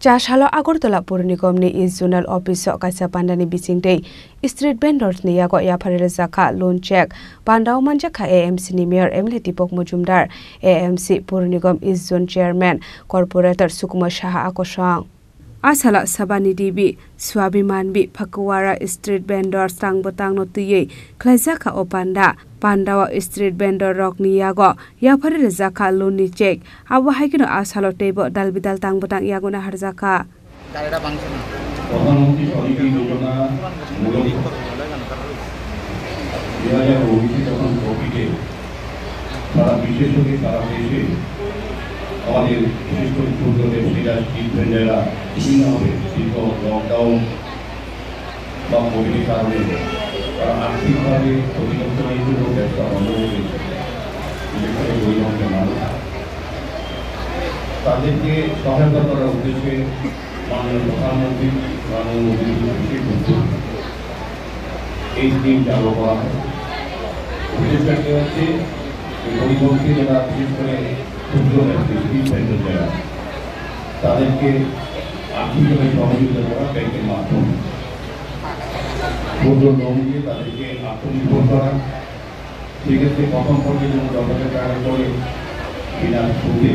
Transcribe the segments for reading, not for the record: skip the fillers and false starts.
Chashalo Agortola Pur Nigom ni is zonal office kaisa pandani bisingtei street vendors ni yago yaphare zaka loan check pandau manjaka AMC ni mayor Emily Tipok Mujumdar AMC Pur Nigom is zone chairman corporator Sukuma Shaha Akosang Asala Sabani DB Swabimanbi Pakuwara street vendors tang botang no tuye klazaka opanda Pandawa street vendor rock ni yago yaphare zaka loan ni check awa haikino asalo tebo dalbidal tang botang yago na harzaka প্রধানমন্ত্রী স্বনিধি যোজনা মূলত 2019 যখন কোভিডে সারা বিশ্বে থেকে সারা দেশে আমাদের বিশেষ করে ক্ষুদ্র ব্যবসায়ীরা স্ট্রিট ভেন্ডাররা বিভিন্নভাবে দীর্ঘ লকডাউন বা কোভিডের কারণে তারা আর্থিকভাবে ক্ষতিগ্রস্ত হয়েছিল ব্যবসা বন্ধ হয়ে গেছে বিশেষ করে গরিব অংশের মানুষ তাদেরকে সহায়তা করার উদ্দেশ্যে মাননীয় প্রধানমন্ত্রী মাননীয় মোদীর বিশেষ উদ্যোগ এই স্কিম চালু করা হয় উদ্দেশ্যটি হচ্ছে গরিবকে যারা বিশেষ করে ক্ষুদ্র ব্যবসায়ী স্ট্রিট ভেন্ডর যারা তাদেরকে আর্থিকভাবে সহযোগিতা করা ব্যাংকের মাধ্যমে ক্ষুদ্র লোন দিয়ে তাদেরকে আত্মনির্ভর করা সেক্ষেত্রে প্রথম পর্যায়ে যেমন 10,000 টাকা করে বিনা সুদে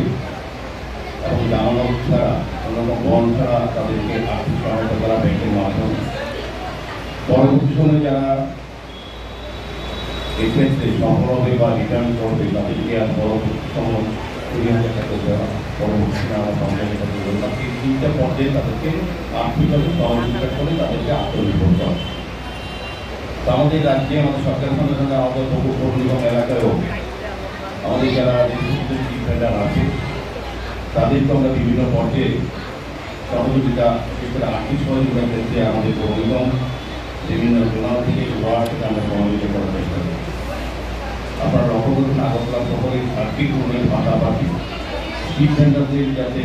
এবং জামানত ছাড়া অন্যান্য বন্ড ছাড়া তাদেরকে আর্থিক সহায়তা করা ব্যাংকের মাধ্যমে পরবর্তী সময়ে যারা এক্ষেত্রে সফল হবে বা রিটার্ন করবে তাদেরকে আর পরবর্তী সময় 20,000 টাকা দেওয়া পরবর্তী সময় আমরা 50,000 টাকা দেবো বাকি 3টা পর্যায়ে তাদেরকে আর্থিকভাবে সহযোগিতা করে তাদেরকে আত্মনির্ভর করা আমাদের রাজ্যে আমাদের সরকার সংগঠনে আমাদের পৌর নিগম এলাকায়ও আমাদের যারা স্ট্রিট ভেন্ডার আছে তাদেরকে আমরা বিভিন্ন পর্যায়ে সহযোগিতা বিশেষ আর্থিক সহযোগিতার ক্ষেত্রে আমাদের পৌর নিগম বিভিন্ন জোনাল থেকে ওয়ার্ড থেকে আমরা সহযোগিতা করার চেষ্টা করি আপনারা লক্ষ্য করুন আগরতলা শহরে আর্থিক উন্নয়নের পাশাপাশি স্ট্রিট ভেন্ডারদের যাতে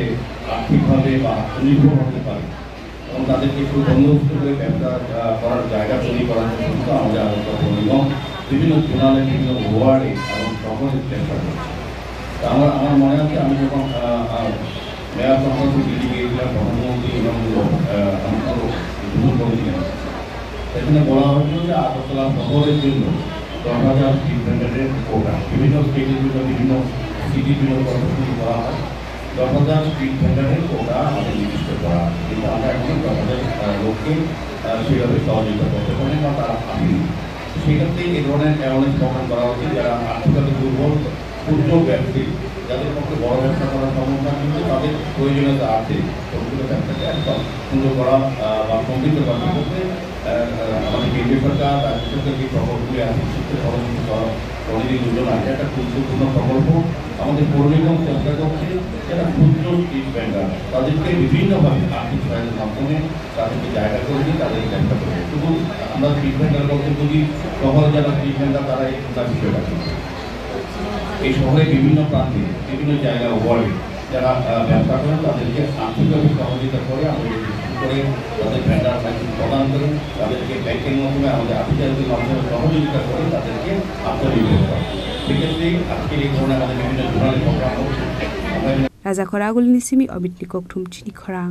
আর্থিকভাবে বা আত্মনির্ভর হতে পারে এবং তাদেরকে একটু বন্দোবস্ত করে ব্যবসা করার জায়গা তৈরি করার জন্য আমাদের আগরতলা পৌর নিগম বিভিন্ন জোনালে বিভিন্ন ওয়ার্ডে এবং শহরে চেষ্টা করছি আমার মনে আছে আমি যখন মেয়র সংসদে দিল্লি গিয়েছিলাম প্রধানমন্ত্রী এবং উদ্বোধন করেছিলেন সেখানে বলা হয়েছিল যে আগরতলা শহরের জন্য 10,000 স্ট্রিট ভেন্ডারের কোটা বিভিন্ন স্টেটের জন্য বিভিন্ন সিটির জন্য কর্মসূচি করা হয় 10,000 স্ট্রিট ভেন্ডারের কোটা আমাদের নির্দিষ্ট করা হয় কিন্তু আমরা এখন 10,000 লোককে সেভাবে সহযোগিতা করতে পারি বা তারা আসেনি সেক্ষেত্রে এই ধরনের অ্যাওয়ারনেস প্রোগ্রাম করা হচ্ছে যারা আর্থিকভাবে দুর্বল ক্ষুদ্র ব্যবসায়ী যাদের পক্ষে বড় ব্যবসা করার সম্ভাবনা কিন্তু তাদের প্রয়োজনীয়তা আছে ছোটগুলো ব্যবসাকে একদম সুন্দর করা বা সমৃদ্ধ করার ক্ষেত্রে আমাদের কেন্দ্রীয় সরকার রাজ্য সরকার যে প্রকল্পগুলি আছে শিক্ষা সহযোগী স্বনিধি যোজনা এটা একটা গুরুত্বপূর্ণ প্রকল্প আমাদের পৌর নিগম চেষ্টা করছে যারা ক্ষুদ্র স্ট্রিট ভেন্ডার তাদেরকে বিভিন্নভাবে আর্থিক সহায়তার মাধ্যমে তাদেরকে জায়গা করে দিয়ে তাদের ব্যবসা করবে শুধু আমরা স্ট্রিট ভেন্ডার বলতে বুঝি শহরে যারা স্ট্রিট ভেন্ডার তারা এই বিষয়টা এই শহরে বিভিন্ন প্রান্তে বিভিন্ন জায়গা ওয়ার্ডে যারা ব্যবসা করেন তাদেরকে আর্থিকভাবে সহযোগিতা করে আমাদের করে তাদের ভেন্ডার লাইসেন্স প্রদান করে তাদেরকে ব্যাংকের মাধ্যমে আমাদের আধিকারিকের মাধ্যমে সহযোগিতা করে তাদেরকে আত্মনির্ভর করা সেক্ষেত্রে আজকের এই ধরনের আমাদের বিভিন্ন জোনালে প্রোগ্রাম হচ্ছে রাজা খরাগুল নিসিমি অমিত নিকক ঠুমচিনি খরাং